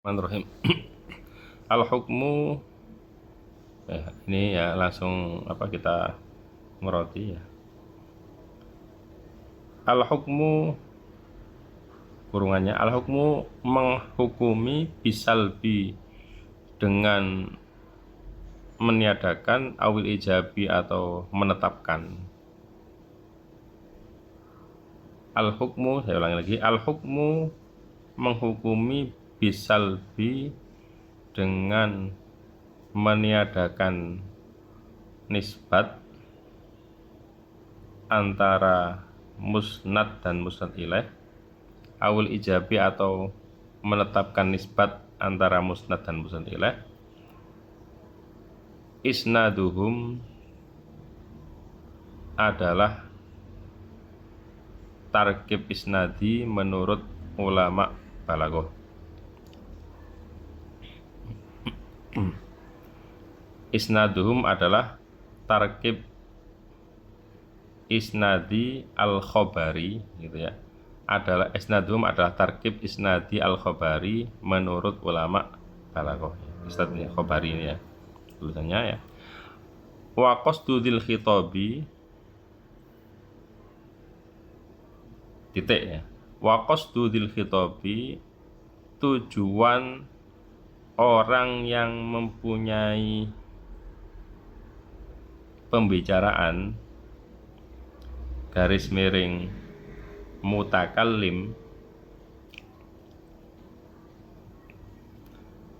Bismillahirrahmanirrahim. Al-hukmu ini ya langsung kita ngeroti ya. Al-hukmu kurungannya al-hukmu menghukumi bisalbi dengan meniadakan awil ijabi atau menetapkan. Al-hukmu, saya ulangi lagi, al-hukmu menghukumi bisalbi dengan meniadakan nisbat antara musnad dan musnad ilaih, awil ijabi atau menetapkan nisbat antara musnad dan musnad ilaih, isnaduhum adalah tarkib isnadi menurut ulama balaghah. Isnaduhum adalah tarkib isnadi al-khobari gitu ya. Isnaduhum adalah tarkib isnadi al-khobari menurut ulama balaghah. Isnadnya khobari ini ya tulisannya ya. Wa qasdu dzil khitabi titik ya. Wa qasdu dzil khitabi, tujuan orang yang mempunyai pembicaraan garis miring mutakallim,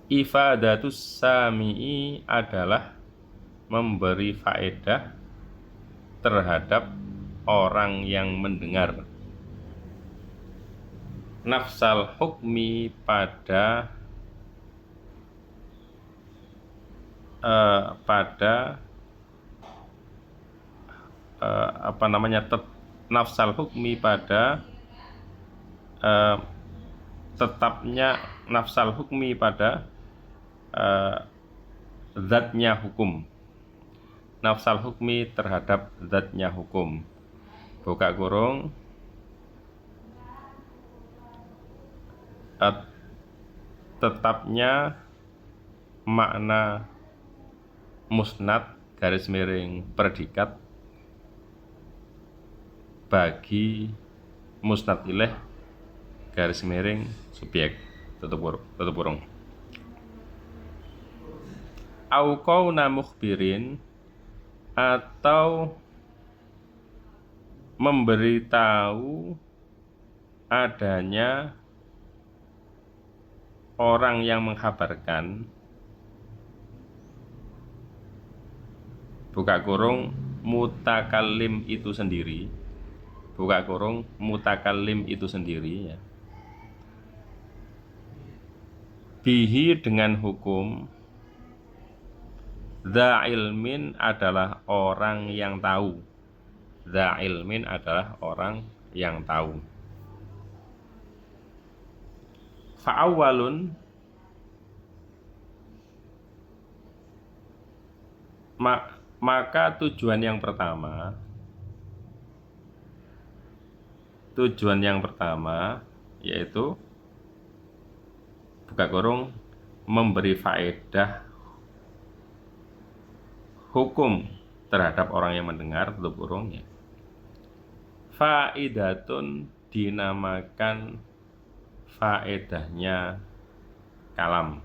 ifadatus sami'i adalah memberi faedah terhadap orang yang mendengar, nafsal hukmi pada nafsal hukmi pada tetapnya nafsal hukmi pada zatnya hukum, nafsal hukmi terhadap zatnya hukum, buka kurung, tetapnya makna musnad garis miring predikat bagi musnad ilaih garis miring subjek tutup kurung. Au qauna mukhbirin, atau memberitahu adanya orang yang mengkhabarkan, buka kurung, mutakallim itu sendiri, buka kurung, mutakallim itu sendiri ya. Bihi dengan hukum, dza ilmin adalah orang yang tahu, dza ilmin adalah orang yang tahu. Fa'awwalun, maka tujuan yang pertama yaitu buka kurung, memberi faedah hukum terhadap orang yang mendengar, tutup kurung ya. Faidatun dinamakan faedahnya kalam.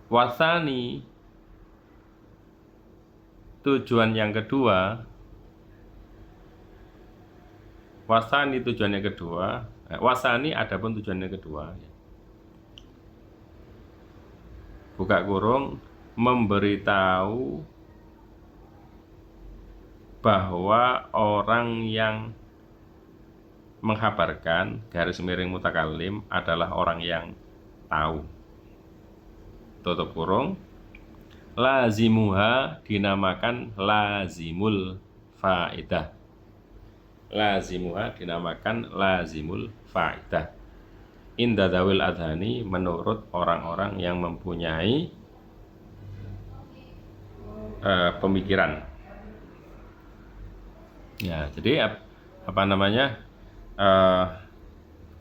Wasani, tujuan yang kedua, wasani adapun tujuan yang kedua, buka kurung, memberitahu bahwa orang yang menghabarkan garis miring mutakallim adalah orang yang tahu, tutup kurung. Lazimuha dinamakan lazimul faedah, lazimuha dinamakan lazimul faedah inda dzawil adhani, menurut orang-orang yang mempunyai pemikiran ya. Jadi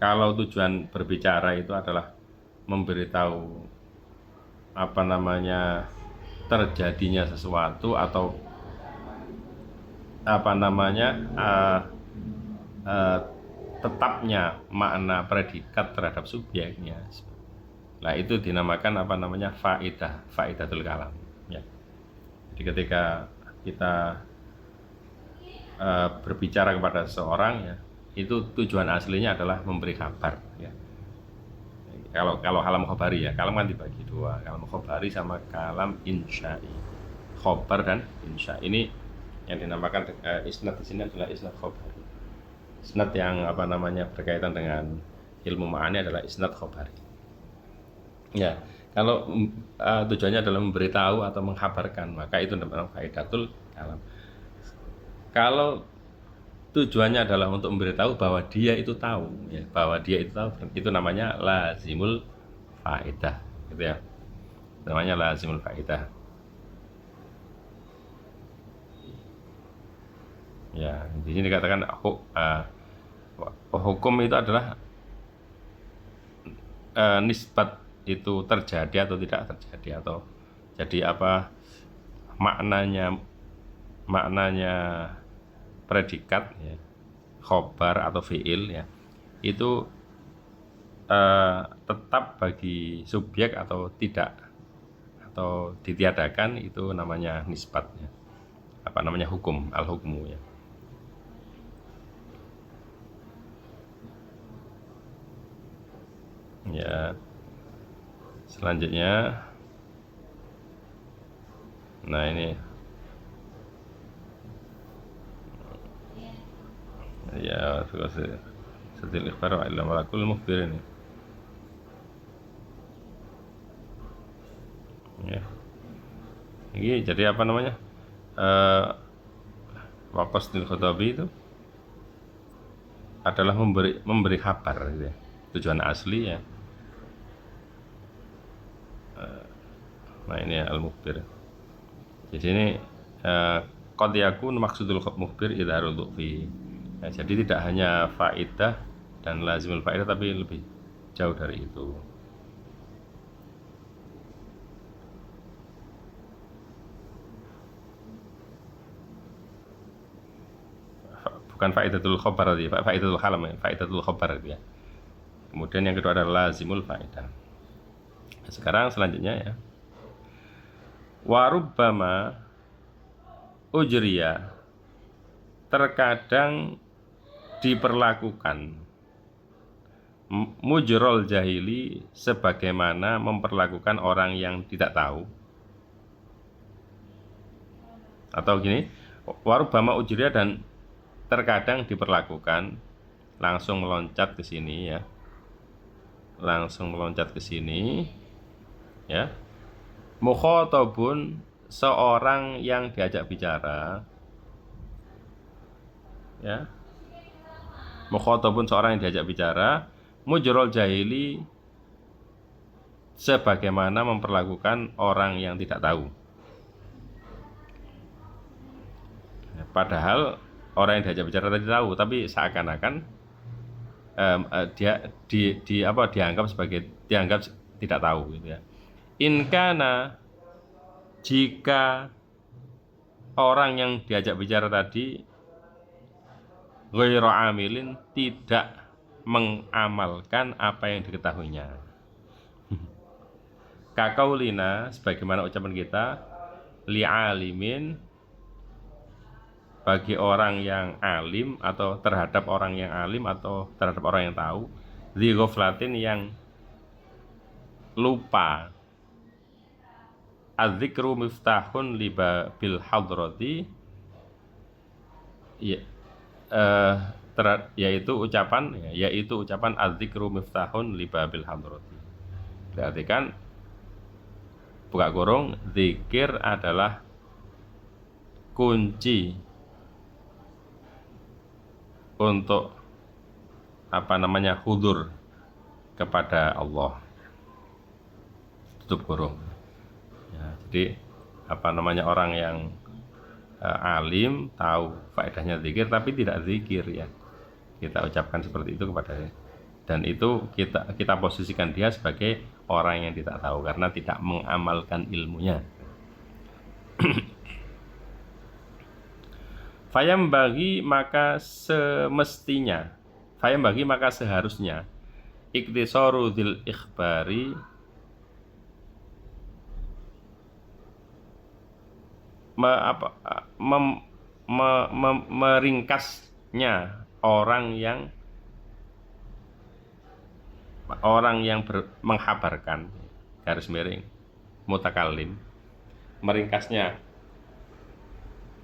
kalau tujuan berbicara itu adalah memberitahu apa namanya terjadinya sesuatu atau apa namanya uh, tetapnya makna predikat terhadap subjeknya. Nah, itu dinamakan apa namanya faidatul kalam ya. Jadi ketika kita berbicara kepada seseorang ya, itu tujuan aslinya adalah memberi kabar ya. Kalau kalam khobari ya, kalam kan dibagi dua, kalam khobari sama kalam insya'i. Khobar dan insya. Ini yang dinamakan isnad di sini adalah isnad khobari. Isnad yang apa namanya berkaitan dengan ilmu ma'ani adalah isnad khobari. Ya, kalau tujuannya adalah memberitahu atau menghabarkan, maka itu namanya faidatul kalam. Kalau tujuannya adalah untuk memberitahu bahwa dia itu tahu, ya, bahwa dia itu tahu, itu namanya lazimul faidah, gitu ya. Namanya lazimul faidah. Ya, di sini dikatakan hukum itu adalah nisbat itu terjadi atau tidak terjadi, atau jadi apa maknanya predikat ya, khobar atau fiil ya, itu tetap bagi subjek atau tidak, atau ditiadakan, itu namanya nisbat ya. Apa namanya hukum, al-hukmu ya. Ya, selanjutnya, nah ini ya setil ikhbar wa illa malakul mukhbir ini ya. Ini jadi apa namanya waqasdil khutabi itu adalah memberi kabar gitu ya. Tujuan asli ya. Nah ini ya, al-mukhbir. Di sini qad yakun maksudul mukhbir idharul fi. Ya, jadi tidak hanya faidah dan lazimul faidah, tapi lebih jauh dari itu. Bukan faidatul khobar tadi, faidatul kalam ya, faidatul khobar ya. Kemudian yang kedua adalah lazimul faidah. Sekarang selanjutnya ya. Warubbama ujriya, terkadang diperlakukan mujrol jahili, sebagaimana memperlakukan orang yang tidak tahu. Atau gini, warubbama ujriya, dan terkadang diperlakukan, langsung meloncat ke sini ya. Langsung meloncat ke sini ya. Mukhatabun, seorang yang diajak bicara ya. Mukhatabun, seorang yang diajak bicara, mujrol jahili, sebagaimana memperlakukan orang yang tidak tahu. Padahal orang yang diajak bicara tadi tahu, tapi seakan-akan dia dianggap tidak tahu gitu ya. In kana, jika orang yang diajak bicara tadi ghairu amilin, tidak mengamalkan apa yang diketahuinya. Kakaulina, sebagaimana ucapan kita, li'alimin, bagi orang yang alim, atau terhadap orang yang alim, atau terhadap orang yang tahu, dzi ghaflatin, yang lupa. Az-zikru miftahun bil hadrati, ya, yaitu ucapan az-zikru miftahun bil hadrati. Berarti kan buka kurung, zikir adalah kunci untuk apa namanya hudur kepada Allah, tutup kurung ya. Jadi apa namanya orang yang alim tahu faedahnya zikir tapi tidak zikir ya, kita ucapkan seperti itu kepada Dan itu kita posisikan dia sebagai orang yang tidak tahu karena tidak mengamalkan ilmunya. Fayam bagi maka semestinya, fayam bagi maka seharusnya, iktisaru dzil ikhbari, meringkasnya orang yang menghabarkan, garis miring mutakallim,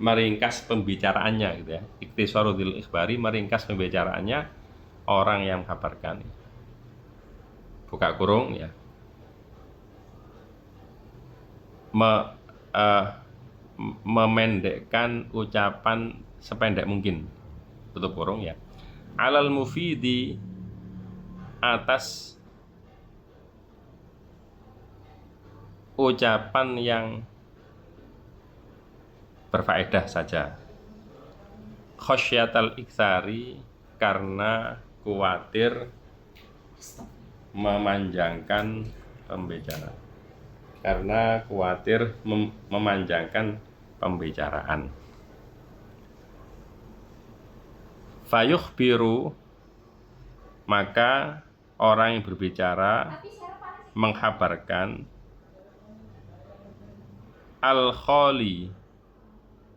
meringkas pembicaraannya gitu ya. Iktisarudil ikhbari, meringkas pembicaraannya orang yang menghabarkan. Buka kurung ya. Memendekkan ucapan sependek mungkin. Tutup kurung ya. Alal mufidi, atas ucapan yang berfaedah saja. Khosyatal iksari, karena khawatir memanjangkan pembicaraan. Karena khawatir memanjangkan pembicaraan. Fayukhbiru, maka orang yang berbicara menghabarkan al-kholi,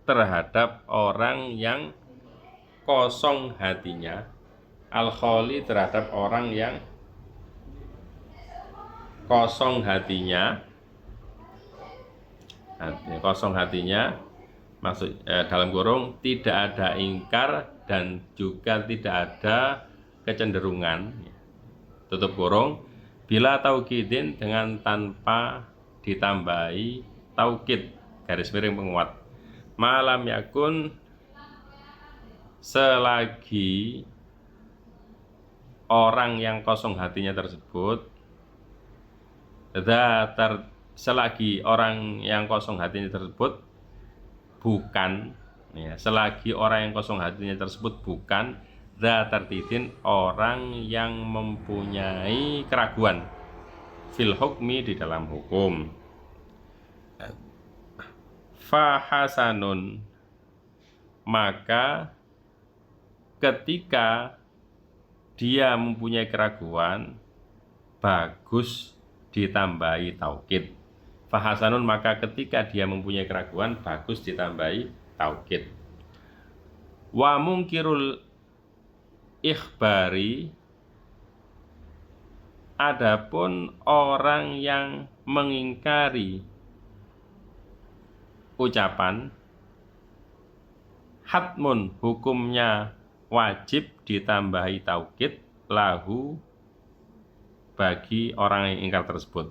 terhadap orang yang kosong hatinya. Al-kholi, terhadap orang yang kosong hatinya. Kosong hatinya maksud dalam kurung tidak ada ingkar dan juga tidak ada kecenderungan. Tutup kurung, bila taukidin, dengan tanpa ditambahi taukid, garis miring penguat. Malam yakun, selagi orang yang kosong hatinya tersebut, selagi orang yang kosong hatinya tersebut bukan ya, selagi orang yang kosong hatinya tersebut bukan dzatartidin, orang yang mempunyai keraguan, fil hukmi, di dalam hukum. Fahasanun, maka ketika dia mempunyai keraguan, bagus ditambahi taukid. Fahasanun, maka ketika dia mempunyai keraguan, bagus ditambahi taukid. Wa mungkirul ikhbari, adapun orang yang mengingkari ucapan, hatmun, hukumnya wajib ditambahi taukid, lahu, bagi orang yang ingkar tersebut.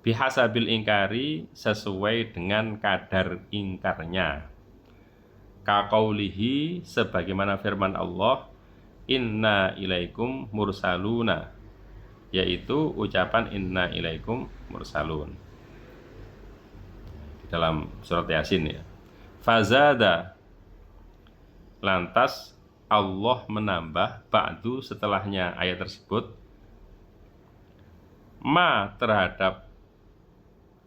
Bihasabil ingkari, sesuai dengan kadar ingkarnya. Kaqaulihi, sebagaimana firman Allah, inna ilaikum mursaluna, yaitu ucapan inna ilaikum mursalun dalam surat Yasin ya. Fazada, lantas Allah menambah ba'du, setelahnya ayat tersebut, ma, terhadap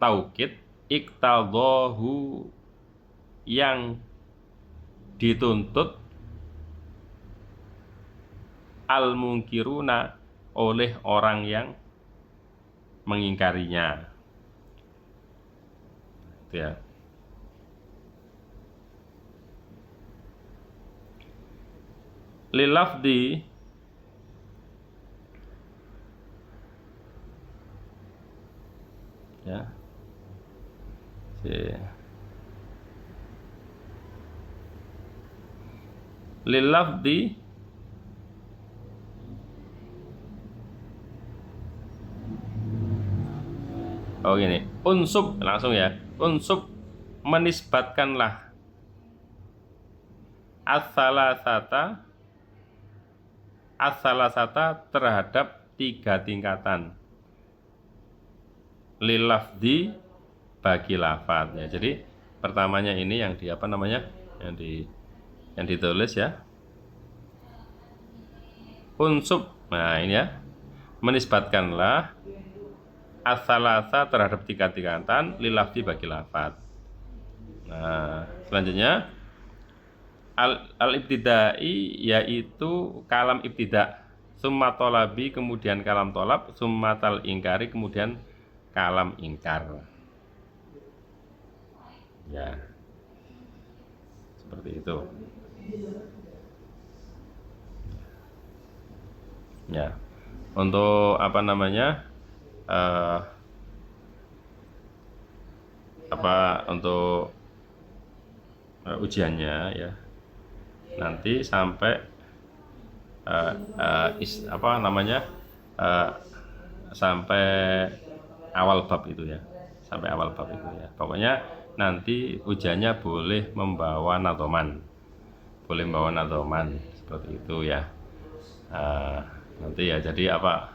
taukid, iktadhahu, yang dituntut, al-munkiruna, oleh orang yang mengingkarinya. Itu ya. Lilafdi, ya. Lilafdi, oh gini, unsub, langsung ya. Unsub, menisbatkanlah as-salasata terhadap 3 tingkatan. Lilafdi, bagi lafaz ya. Jadi pertamanya ini yang di apa namanya? Yang ditulis ya. Unsub Nah ini ya, menisbatkanlah as-salasa terhadap tiga tingkatan lilafzi bagi lafat. Nah selanjutnya al-ibtidai yaitu kalam ibtida, summa tolabi kemudian kalam tolab, summa tal ingkari kemudian kalam ingkar. Ya, seperti itu. Ya, untuk apa namanya? Untuk ujiannya ya nanti sampai apa namanya sampai awal bab itu ya, sampai awal bab itu ya. Pokoknya nanti ujiannya boleh membawa nadoman, seperti itu ya. Nanti ya jadi apa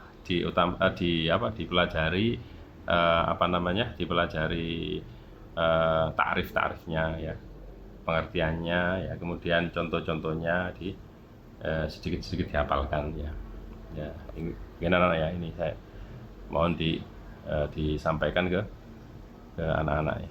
dipelajari apa namanya dipelajari takrif-takrifnya ya, pengertiannya ya, kemudian contoh-contohnya sedikit-sedikit dihafalkan ya. Ya, gimana ya, ini saya mohon disampaikan ke anak-anak ya.